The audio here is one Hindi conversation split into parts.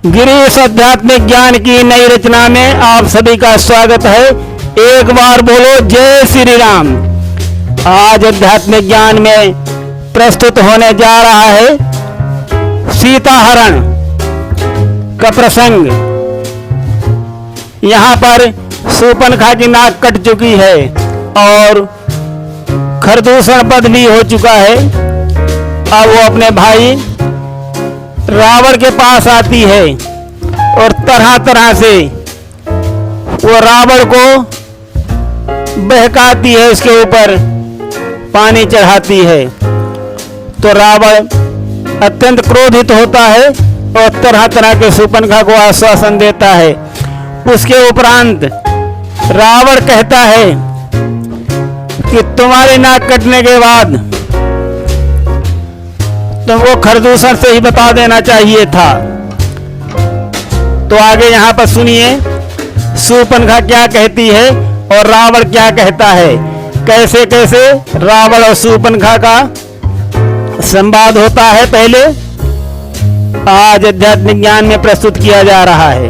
गिरीश आध्यात्मिक ज्ञान की नई रचना में आप सभी का स्वागत है। एक बार बोलो जय श्री राम। आज आध्यात्मिक ज्ञान में प्रस्तुत होने जा रहा है सीता हरण का प्रसंग। यहाँ पर शूर्पणखा की नाक कट चुकी है और खरदूषण वध भी हो चुका है। अब वो अपने भाई रावण के पास आती है और तरह तरह से वो रावण को बहकाती है, उसके ऊपर पानी चढ़ाती है। तो रावण अत्यंत क्रोधित होता है और तरह तरह के शूर्पणखा को आश्वासन देता है। उसके उपरांत रावण कहता है कि तुम्हारी नाक कटने के बाद तो वो खरदूषण से ही बता देना चाहिए था। तो आगे यहाँ पर सुनिए शूर्पणखा क्या कहती है और रावण क्या कहता है। कैसे कैसे रावण और शूर्पणखा का संवाद होता है, पहले आज आध्यात्मिक ज्ञान में प्रस्तुत किया जा रहा है।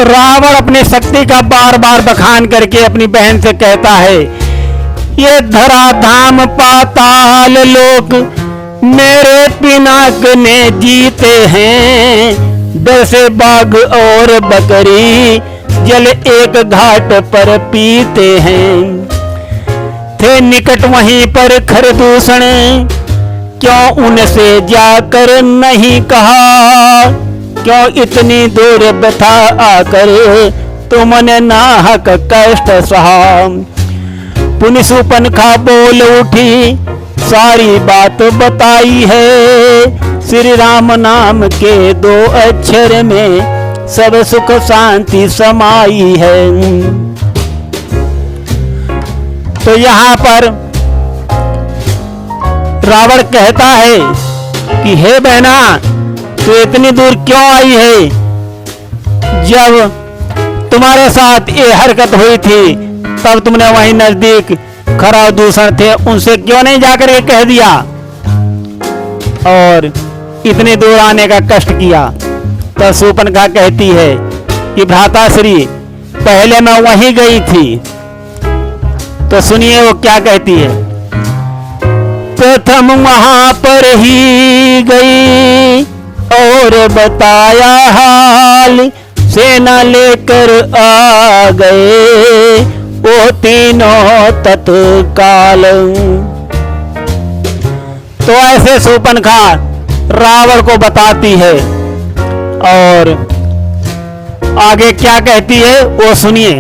रावण अपनी शक्ति का बार बार बखान करके अपनी बहन से कहता है, ये धरा धाम पाताल लोक मेरे पिनाक ने जीते हैं। डर से बाघ और बकरी जल एक घाट पर पीते हैं। थे निकट वहीं पर खरदूषण क्यों उनसे जाकर नहीं कहा। क्यों इतनी दूर बता आकर तुमने नाहक कष्ट सहा। पुनि शूर्पणखा बोल उठी सारी बात बताई है। श्री राम नाम के 2 अक्षर में सब सुख शांति समाई है। तो यहाँ पर रावण कहता है कि हे बहना, तू इतनी दूर क्यों आई है। जब तुम्हारे साथ ये हरकत हुई थी तब तुमने वहीं नजदीक खरदूषण थे, उनसे क्यों नहीं जाकर के कह दिया और इतनी दूर आने का कष्ट किया। तो शूर्पणखा कहती है कि भ्राताश्री, पहले मैं वहीं गई थी। तो सुनिए वो क्या कहती है। प्रथम वहां पर ही गई और बताया हाल। सेना लेकर आ गए वो तीनों तत्काल। तो ऐसे शूर्पणखा रावण को बताती है और आगे क्या कहती है वो सुनिए।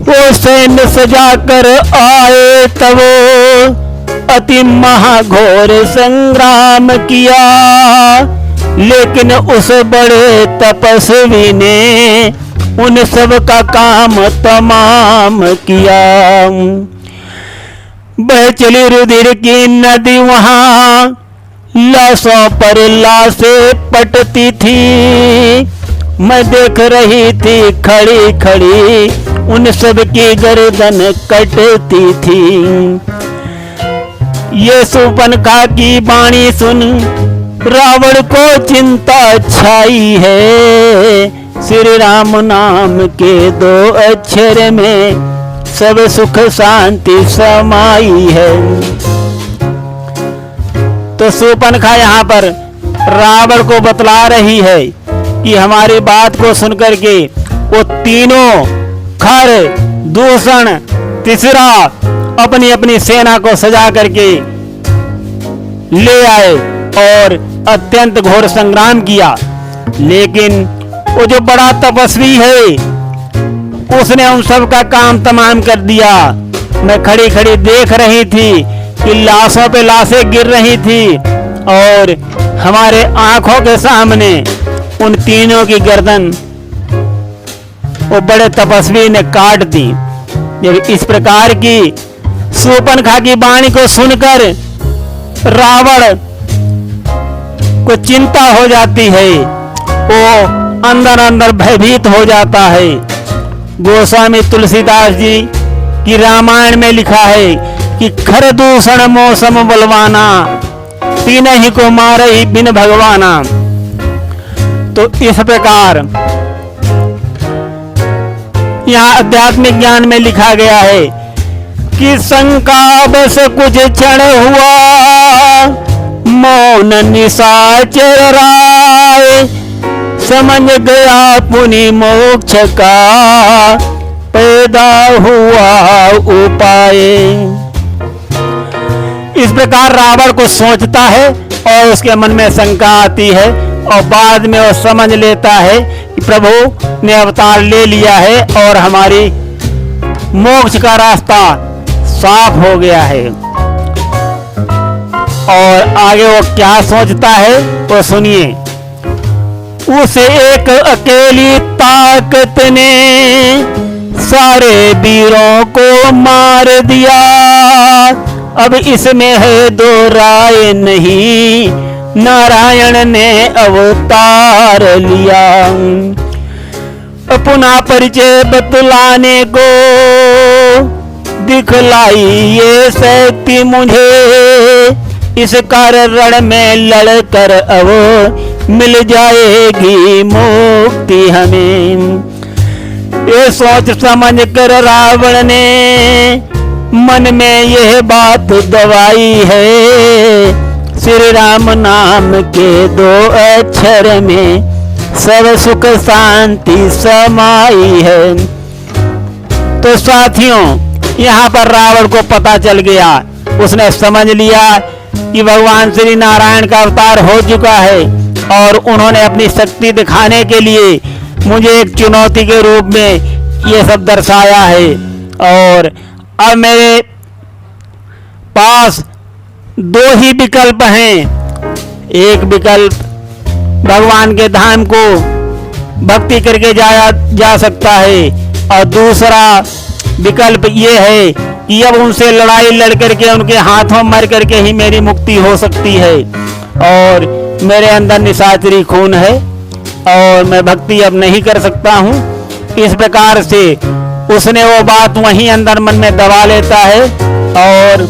वो सैन्य सजा कर आए तब अति महाघोर संग्राम किया। लेकिन उस बड़े तपस्वी ने उन सब का काम तमाम किया। बह चली रुधिर की नदी वहां लाशों पर लाशें पटती थी। मैं देख रही थी खड़ी खड़ी उन सब की गर्दन कटती थी। ये शूर्पणखा की वाणी सुन रावण को चिंता छाई है। श्री राम नाम के 2 अक्षर में सब सुख शांति समाई है। तो शूर्पणखा यहाँ पर रावण को बतला रही है कि हमारी बात को सुनकर के वो तीनों खर दूषण तीसरा अपनी अपनी सेना को सजा करके ले आए और अत्यंत घोर संग्राम किया। लेकिन वो जो बड़ा तपस्वी है उसने उन सब का काम तमाम कर दिया। मैं खड़ी खड़ी देख रही थी कि लाशों पे लाशें गिर रही थी और हमारे आंखों के सामने उन तीनों की गर्दन वो बड़े तपस्वी ने काट दी। जब इस प्रकार की शूर्पणखा की वाणी को सुनकर रावण को चिंता हो जाती है, वो अंदर अंदर भयभीत हो जाता है। गोस्वामी तुलसीदास जी की रामायण में लिखा है कि खरदूषण मौसम बलवाना तीन ही को मारही बिन भगवाना। तो इस प्रकार यहाँ आध्यात्मिक ज्ञान में लिखा गया है कि शंका बस कुछ क्षण हुआ, मौन निशाचर राय, समझ गया पुनि मोक्ष का पैदा हुआ उपाय। इस प्रकार रावण को सोचता है और उसके मन में शंका आती है और बाद में वो समझ लेता है कि प्रभु ने अवतार ले लिया है और हमारी मोक्ष का रास्ता साफ हो गया है। और आगे वो क्या सोचता है वो सुनिए। उसे एक अकेली ताकत ने सारे वीरों को मार दिया, अब इसमें है दो राय नहीं, नारायण ने अवतार लिया। पुनः परिचय बतलाने को दिखलाई ये शक्ति मुझे, इस कारण में लड़कर अब मिल जाएगी मुक्ति हमें। ये सोच समझ कर रावण ने मन में यह बात दवाई है, श्री राम नाम के दो अक्षर में सब सुख शांति समाई है। तो साथियों यहाँ पर रावण को पता चल गया, उसने समझ लिया कि भगवान श्री नारायण का अवतार हो चुका है और उन्होंने अपनी शक्ति दिखाने के लिए मुझे एक चुनौती के रूप में ये सब दर्शाया है। और अब मेरे पास दो ही विकल्प हैं। एक विकल्प भगवान के धाम को भक्ति करके जाया जा सकता है और दूसरा विकल्प ये है कि अब उनसे लड़ाई लड़ करके उनके हाथों मर करके ही मेरी मुक्ति हो सकती है। और मेरे अंदर निशाचरी खून है और मैं भक्ति अब नहीं कर सकता हूँ। इस प्रकार से उसने वो बात वहीं अंदर मन में दबा लेता है और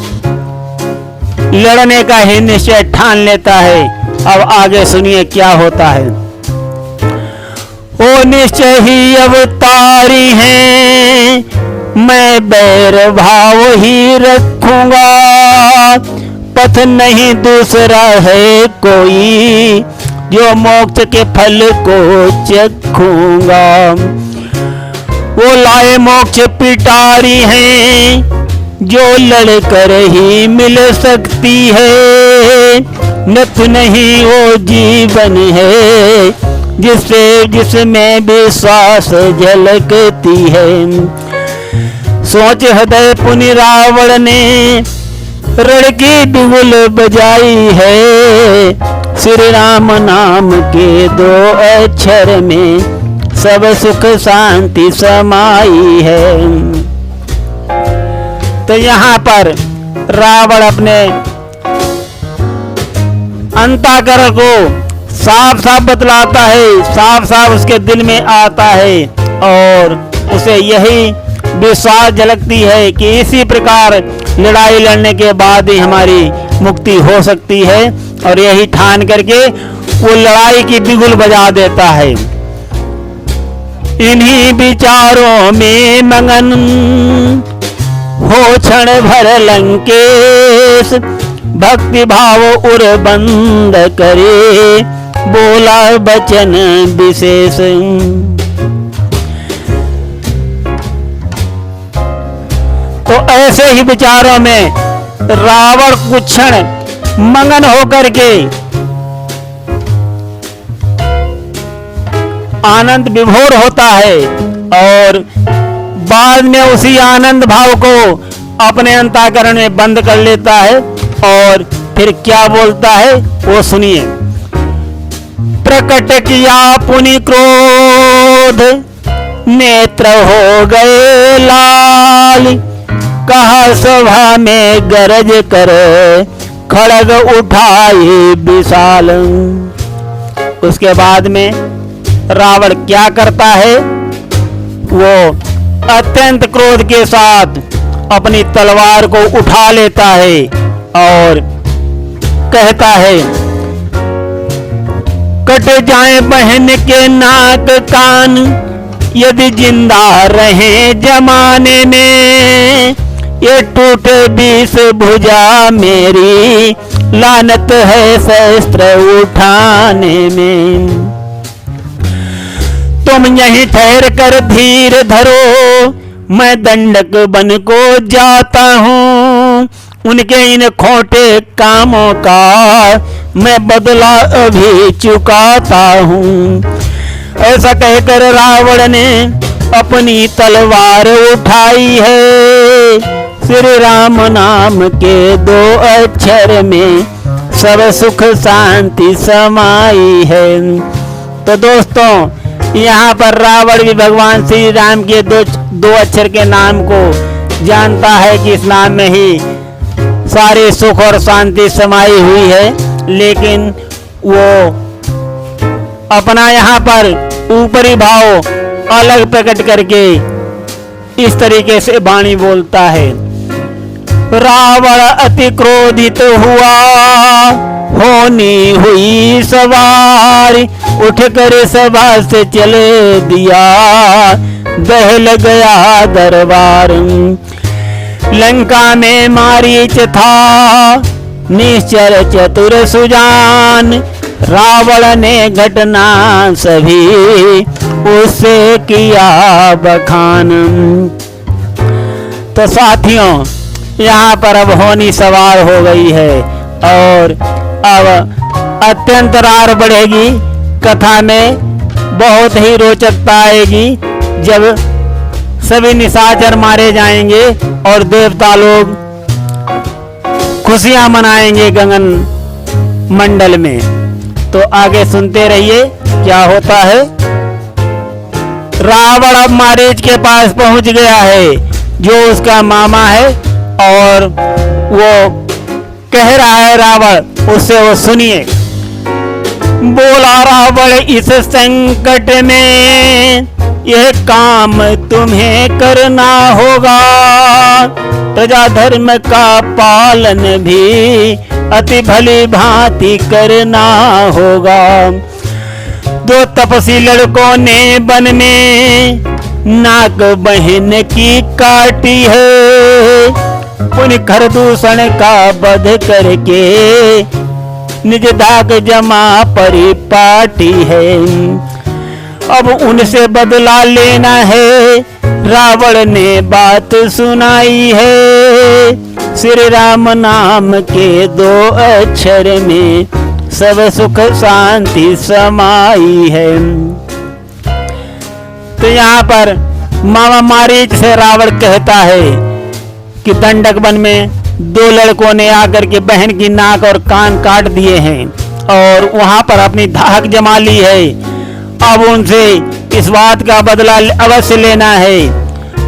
लड़ने का ही निश्चय ठान लेता है। अब आगे सुनिए क्या होता है। वो निश्चय ही अवतारी है, मैं बैर भाव ही रखूंगा, पथ नहीं दूसरा है कोई, जो मोक्ष के फल को चखूंगा। वो लाए मोक्ष पिटारी हैं, जो लड़कर ही मिल सकती है, नथ नहीं वो जीवन है, जिसमें विश्वास झलकती है। सोच हृदय पुनि रावण ने रण की बिगुल बजाई है, श्री राम नाम के दो अक्षर में सब सुख शांति समाई है। तो यहाँ पर रावण अपने अंतःकरण को साफ साफ बतलाता है, साफ साफ उसके दिल में आता है और उसे यही विश्वास झलकती है कि इसी प्रकार लड़ाई लड़ने के बाद ही हमारी मुक्ति हो सकती है। और यही ठान करके वो लड़ाई की बिगुल बजा देता है। इन्हीं विचारों में मगन हो क्षण भर लंकेश, भक्ति भाव उर बंद करे, बोला बचन विशेष। तो ऐसे ही विचारों में रावण कुछ क्षण मगन होकर के आनंद विभोर होता है और बाद में उसी आनंद भाव को अपने अंतःकरण में बंद कर लेता है। और फिर क्या बोलता है वो सुनिए। प्रकट किया पुनि क्रोध, नेत्र हो गए लाल, कहा सभा में गरज कर, खड़ग उठाए विशाल। उसके बाद में रावण क्या करता है, वो अत्यंत क्रोध के साथ अपनी तलवार को उठा लेता है और कहता है, कट जाए बहन के नाक कान यदि जिंदा रहे जमाने में, ये टूटे 20 भुजा मेरी लानत है शस्त्र उठाने में। तुम यहीं ठहर कर धीर धरो, मैं दंडक बन को जाता हूँ, उनके इन खोटे कामों का मैं बदला अभी चुकाता हूँ। ऐसा कहकर रावण ने अपनी तलवार उठाई है, श्री राम नाम के 2 अक्षर में सब सुख शांति समाई है। तो दोस्तों, यहाँ पर रावण भी भगवान श्री राम के दो अक्षर के नाम को जानता है कि इस नाम में ही सारे सुख और शांति समाई हुई है, लेकिन वो अपना यहाँ पर ऊपरी भाव अलग प्रकट करके इस तरीके से वाणी बोलता है। रावण अति क्रोधित हुआ, होनी हुई सवार, उठकर सभा से चले दिया, दहल गया दरबार। लंका में मारीच था, निश्चर चतुर सुजान, रावण ने घटना सभी उससे किया बखान। तो साथियों, यहाँ पर अब होनी सवार हो गई है और अब अत्यंत रार बढ़ेगी, कथा में बहुत ही रोचकता आएगी जब सभी निशाचर मारे जाएंगे और देवता लोग खुशियां मनाएंगे गगन मंडल में। तो आगे सुनते रहिए क्या होता है। रावण अब मारीच के पास पहुंच गया है, जो उसका मामा है, और वो कह रहा है रावण उससे, वो सुनिए। बोला रावण इस संकट में यह काम तुम्हें करना होगा, प्रजा धर्म का पालन भी अति भली भांति करना होगा। 2 तपसी लड़कों ने वन में नाक बहन की काटी है, उन खरदूषण का वध करके निज दाग जमा परिपाटी है। अब उनसे बदला लेना है, रावण ने बात सुनाई है, श्री राम नाम के 2 अक्षर में सब सुख शांति समाई है। तो यहाँ पर मामा मारीच से रावण कहता है कि दंडक वन में 2 लड़कों ने आकर के बहन की नाक और कान काट दिए हैं और वहां पर अपनी धाक जमा ली है। अब उनसे इस बात का बदला अवश्य लेना है।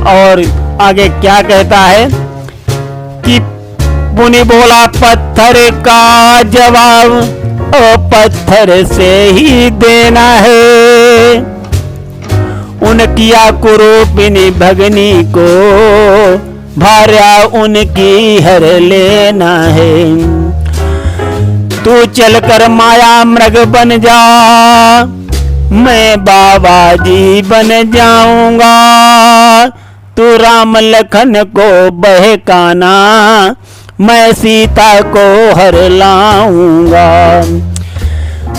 और आगे क्या कहता है कि पुनि बोला पत्थर का जवाब पत्थर से ही देना है, उन किया कुरूपिनी भगनी को भार्या उनकी हर लेना है। तू चलकर माया मृग बन जा, मैं बाबा जी बन जाऊंगा, तू राम लखन को बहकाना, मैं सीता को हर लाऊंगा।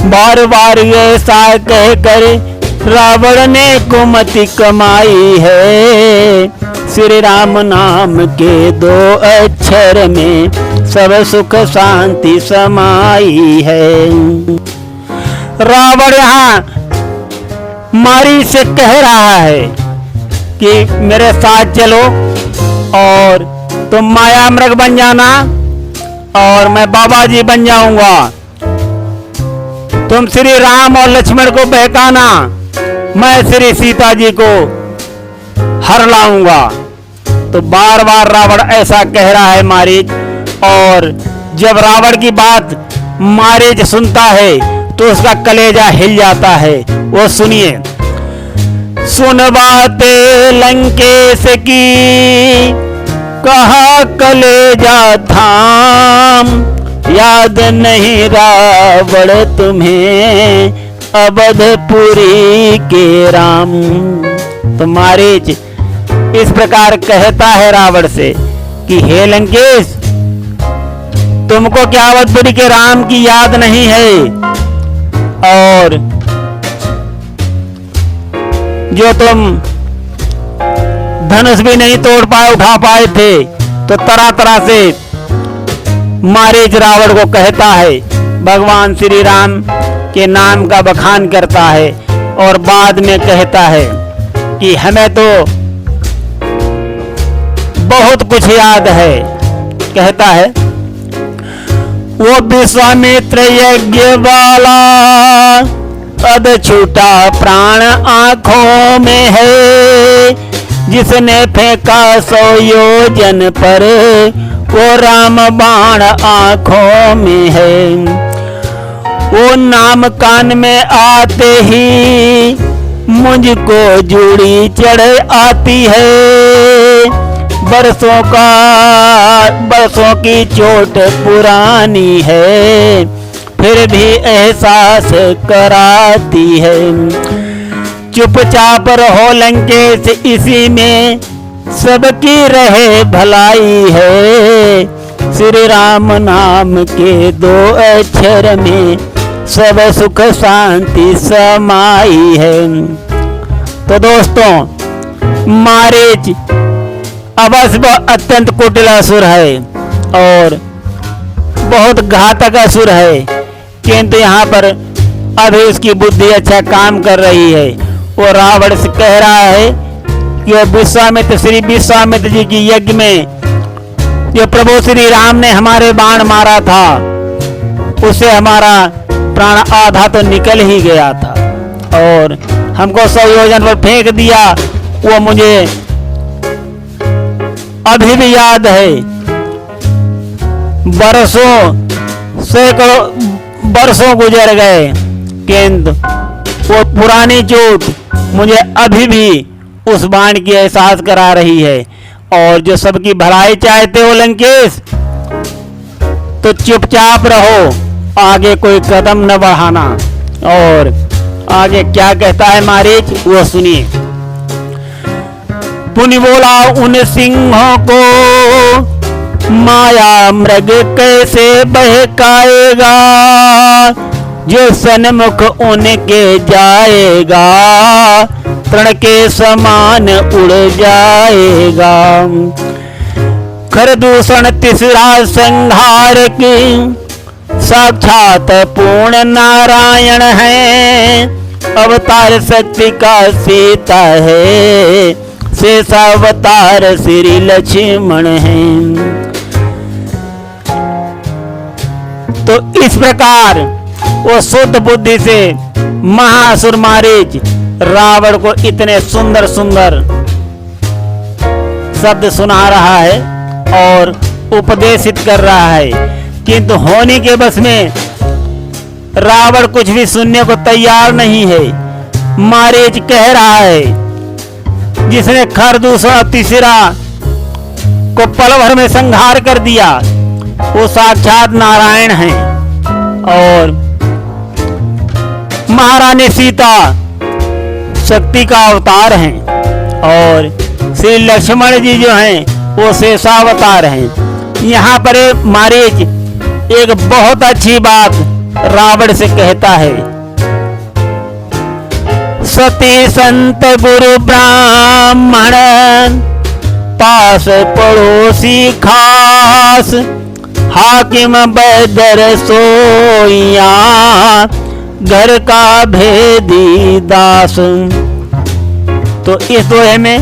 बार बार ऐसा कहकर रावण ने कुमति कमाई है, श्री राम नाम के 2 अक्षर में सब सुख शांति समाई है। रावण यहाँ मारी से कह रहा है कि मेरे साथ चलो और तुम माया मृग बन जाना और मैं बाबा जी बन जाऊंगा, तुम श्री राम और लक्ष्मण को बहकाना, मैं श्री सीता जी को हर लाऊंगा। तो बार बार रावण ऐसा कह रहा है मारीच, और जब रावण की बात मारीच सुनता है तो उसका कलेजा हिल जाता है। वो सुनिए। सुन बातें लंकेश की, कहा कलेजा थाम, याद नहीं रावण तुम्हें अवधपुरी के राम। तो मारीच इस प्रकार कहता है रावण से कि हे लंकेश, तुमको क्या अवधपुरी के राम की याद नहीं है? और जो तुम धनुष भी नहीं तोड़ पाए, उठा पाए थे, तो तरह तरह से मारीच रावण को कहता है, भगवान श्री राम के नाम का बखान करता है और बाद में कहता है कि हमें तो बहुत कुछ याद है। कहता है वो विश्वामित्र यज्ञ वाला अध छूटा प्राण आंखों में है, जिसने फेंका 100 योजन पर वो राम बाण आंखों में है। वो नाम कान में आते ही मुझको जूड़ी चढ़ आती है, बरसों की चोट पुरानी है, फिर भी एहसास कराती है। चुपचाप रहो लंकेश, इसी में सबकी रहे भलाई है, श्री राम नाम के 2 अक्षर में सब सुख शांति समाई है। तो दोस्तों, मारीच अवश्य अत्यंत कुटिल असुर है और बहुत घातक असुर है, किंतु यहाँ पर अभी उसकी बुद्धि अच्छा काम कर रही है। वो रावण से कह रहा है कि श्री विश्वामित्र जी की यज्ञ में जो प्रभु श्री राम ने हमारे बाण मारा था, उससे हमारा प्राण आधा तो निकल ही गया था और हमको 100 योजन पर फेंक दिया। वो मुझे अभी भी याद है। सैकड़ों वर्षों गुजर गए, किंतु वो पुरानी चोट मुझे अभी भी उस बाण की एहसास करा रही है। और जो सबकी भलाई चाहते हो लंकेश, तो चुपचाप रहो, आगे कोई कदम न बढ़ाना। और आगे क्या कहता है मारीच, वो सुनिए। पुनि बोला उन सिंहों को माया मृग कैसे बहकाएगा, जो सन्मुख उनके जाएगा तृण के समान उड़ जाएगा। खरदूषण तीसरा संहार की साक्षात पूर्ण नारायण है, अवतार शक्ति का सीता है, शेषावतार श्री लक्ष्मण है। तो इस प्रकार वो शुद्ध बुद्धि से महासुर मारीच रावण को इतने सुंदर सुंदर शब्द सुना रहा है और उपदेशित कर रहा है, किंतु होने के बस में रावण कुछ भी सुनने को तैयार नहीं है। मारीच कह रहा है, जिसने खरदूषण तीसरा को पल भर में संहार कर दिया, वो साक्षात नारायण हैं और महारानी सीता शक्ति का अवतार हैं और श्री लक्ष्मण जी जो हैं वो शेषावतार हैं। यहाँ पर मारीच एक बहुत अच्छी बात रावण से कहता है। सती संत गुरु ब्राह्मण पास पड़ोसी खास, हाकिम बैदर सोइया घर का भेदी दास। तो इस दोहे में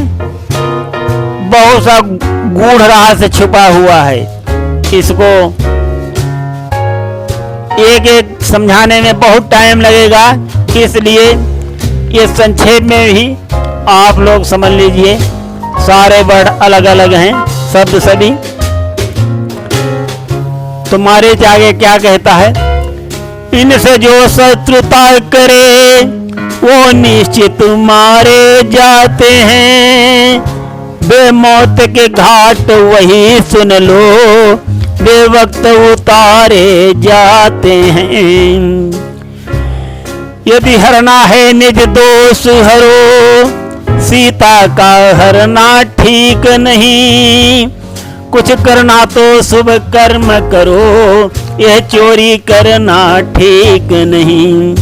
बहुत सा गूढ़ रहस्य छुपा हुआ है। इसको एक एक समझाने में बहुत टाइम लगेगा, इसलिए ये संक्षेप में ही आप लोग समझ लीजिए। सारे वर्ड अलग अलग हैं, शब्द सभी। तुम्हारे आगे क्या कहता है, इनसे जो शत्रुता करे वो निश्चित मारे जाते हैं, बेमौत के घाट वही सुन लो बेवक्त उतारे जाते हैं। यदि हरना है निज दोष हरो, सीता का हरना ठीक नहीं। कुछ करना तो शुभ कर्म करो, यह चोरी करना ठीक नहीं।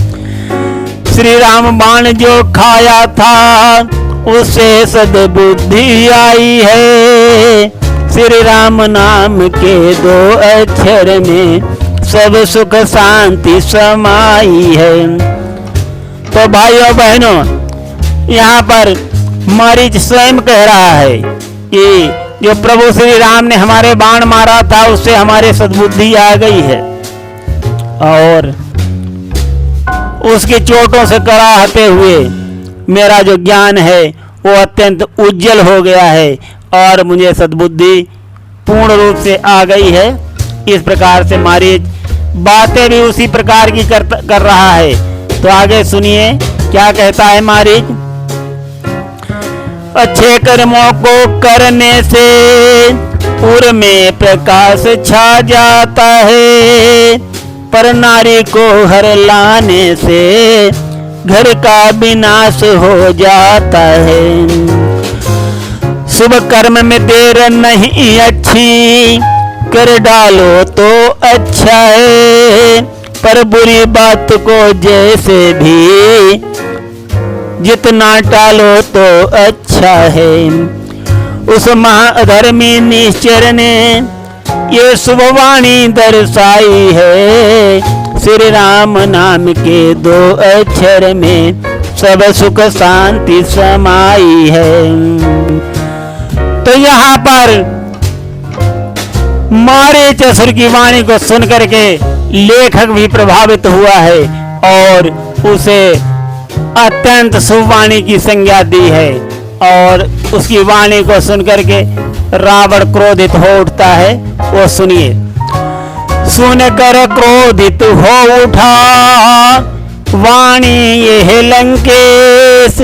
श्री राम बाण जो खाया था, उसे सद्बुद्धि आई है। श्री राम नाम के 2 अक्षर में सब सुख शांति समाई है। तो भाइयों बहनों, यहाँ पर मारीच स्वयं कह रहा है कि जो प्रभु श्री राम ने हमारे बाण मारा था, उससे हमारे सद्बुद्धि आ गई है और उसकी चोटों से कराहते हुए मेरा जो ज्ञान है वो अत्यंत उज्जवल हो गया है और मुझे सद्बुद्धि पूर्ण रूप से आ गई है। इस प्रकार से मारीच बातें भी उसी प्रकार की कर रहा है। तो आगे सुनिए क्या कहता है मारीच। अच्छे कर्मों को करने से उर में प्रकाश छा जाता है, पर नारी को हर लाने से घर का विनाश हो जाता है। शुभ कर्म में देर नहीं अच्छी, कर डालो तो अच्छा है, पर बुरी बात को जैसे भी जितना टालो तो अच्छा है। उस महाधर्मी निश्चर ने ये शुभ वाणी दर्शाई है। श्री राम नाम के 2 अक्षर में सब सुख शांति समाई है। तो यहाँ पर मारीच असुर की वाणी को सुन करके लेखक भी प्रभावित हुआ है और उसे अत्यंत शुभ वाणी की संज्ञा दी है और उसकी वाणी को सुन करके रावण क्रोधित हो उठता है। वो सुनिए। सुनकर क्रोधित हो उठा वाणी यह लंकेश,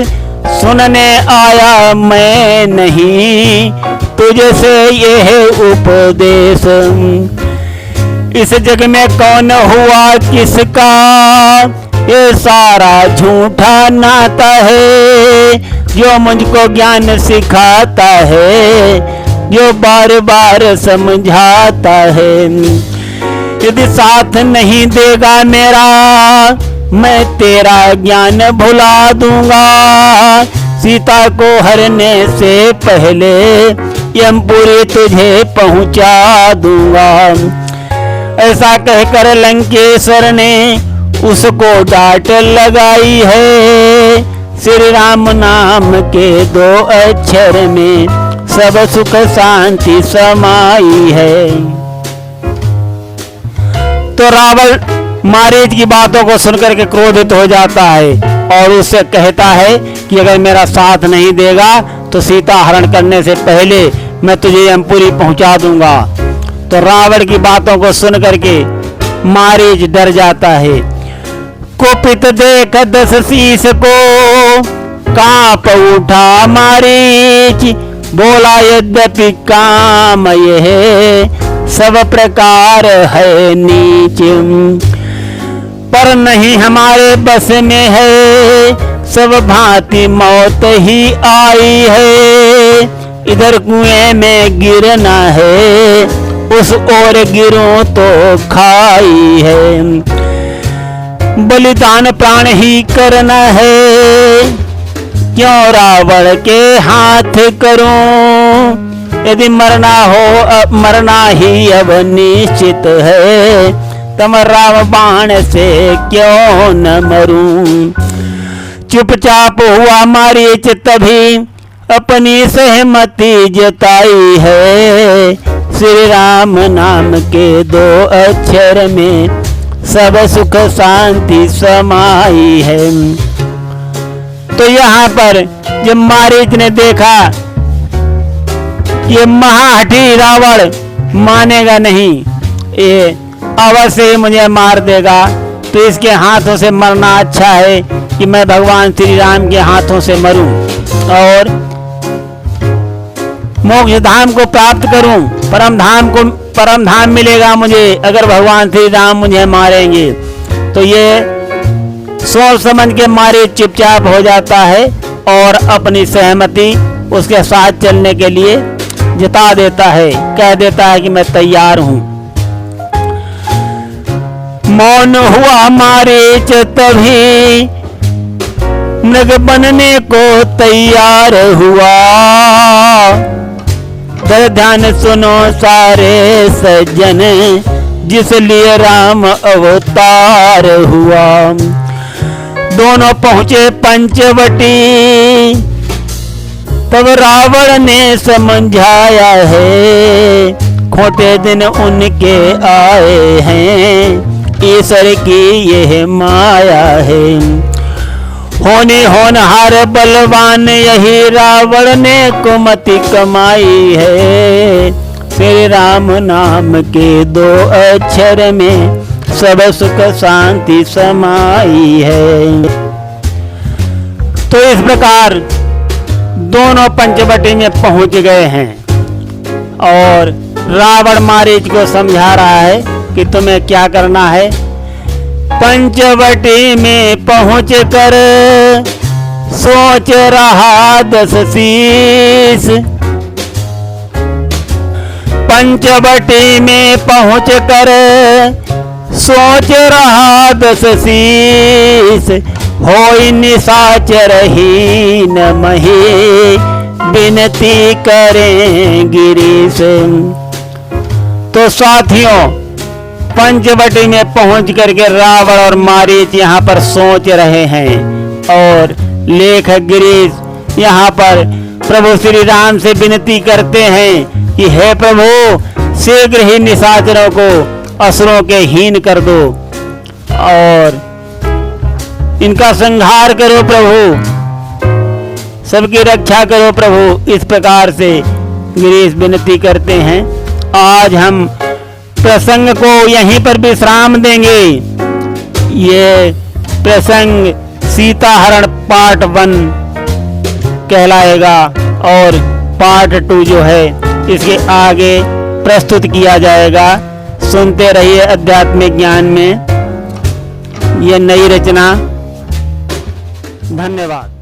सुनने आया मैं नहीं तुझसे यह उपदेश। इस जग में कौन हुआ किसका, ये सारा झूठा नाता है, जो मुझको ज्ञान सिखाता है, जो बार बार समझाता है। यदि साथ नहीं देगा मेरा, मैं तेरा ज्ञान भुला दूंगा। सीता को हरने से पहले यमपुरी तुझे पहुंचा दूंगा। ऐसा कहकर लंकेश्वर ने उसको डांट लगाई है। श्री राम नाम के 2 अक्षर में सब सुख शांति समाई है। तो रावण मारीच की बातों को सुनकर के क्रोधित हो जाता है और उससे कहता है कि अगर मेरा साथ नहीं देगा तो सीता हरण करने से पहले मैं तुझे यमपुरी पहुंचा दूंगा। तो रावण की बातों को सुन करके मारीच डर जाता है। कुपित देख 10 शीश को कांप उठा मारीच, बोला यद्यपि काम यह सब प्रकार है नीच, पर नहीं हमारे बस में है, सब भांति मौत ही आई है। इधर कुएं में गिरना है, उस ओर गिरो तो खाई है। बलिदान प्राण ही करना है, क्यों रावण के हाथ करूं। यदि मरना हो मरना ही अब निश्चित है, तम राम बाण से क्यों न मरूं। चुपचाप हुआ मारीच तभी अपनी सहमति जताई है। श्री राम नाम के 2 अक्षर में सब सुख शांति समाई है। तो यहाँ पर जब मारीच ने देखा ये महाहठी रावण मानेगा नहीं, ये अवश्य ही मुझे मार देगा, तो इसके हाथों से मरना अच्छा है कि मैं भगवान श्री राम के हाथों से मरूं। और मोक्ष धाम को प्राप्त करूं, परम धाम मिलेगा मुझे अगर भगवान श्री राम मुझे मारेंगे। तो ये सोच समझ के मारे चुपचाप हो जाता है और अपनी सहमति उसके साथ चलने के लिए जता देता है, कह देता है कि मैं तैयार हूं। मौन हुआ मारीच तभी मृग बनने को तैयार हुआ। ध्यान सुनो सारे सज्जन जिस लिए राम अवतार हुआ। दोनों पहुंचे पंचवटी तब रावण ने समझाया है खोटे दिन उनके आए हैं ईश्वर की यह माया है। होने होनहार बलवान यही रावण ने कुमति कमाई है। श्री राम नाम के 2 अक्षर में सब सुख शांति समाई है। तो इस प्रकार दोनों पंचवटी में पहुंच गए हैं और रावण मारीच को समझा रहा है कि तुम्हें क्या करना है। पंचवटी में पहुंच कर सोच रहा 10 शीश। पंचवटी में पहुंच कर सोच रहा 10 शीश। होई निशाचर हीन मही विनती करें गिरीश। तो साथियों पंचवटी में पहुंच करके रावण और मारीच यहाँ पर सोच रहे हैं और लेखक गिरीश यहाँ पर प्रभु श्री राम से विनती करते हैं कि हे प्रभु शीघ्र ही निशाचरों को असुरों के हीन कर दो और इनका संहार करो प्रभु, सबकी रक्षा करो प्रभु। इस प्रकार से गिरीश विनती करते हैं। आज हम प्रसंग को यहीं पर विश्राम देंगे। ये प्रसंग सीता हरण पार्ट 1 कहलाएगा और पार्ट 2 जो है इसके आगे प्रस्तुत किया जाएगा। सुनते रहिए आध्यात्मिक ज्ञान में ये नई रचना। धन्यवाद।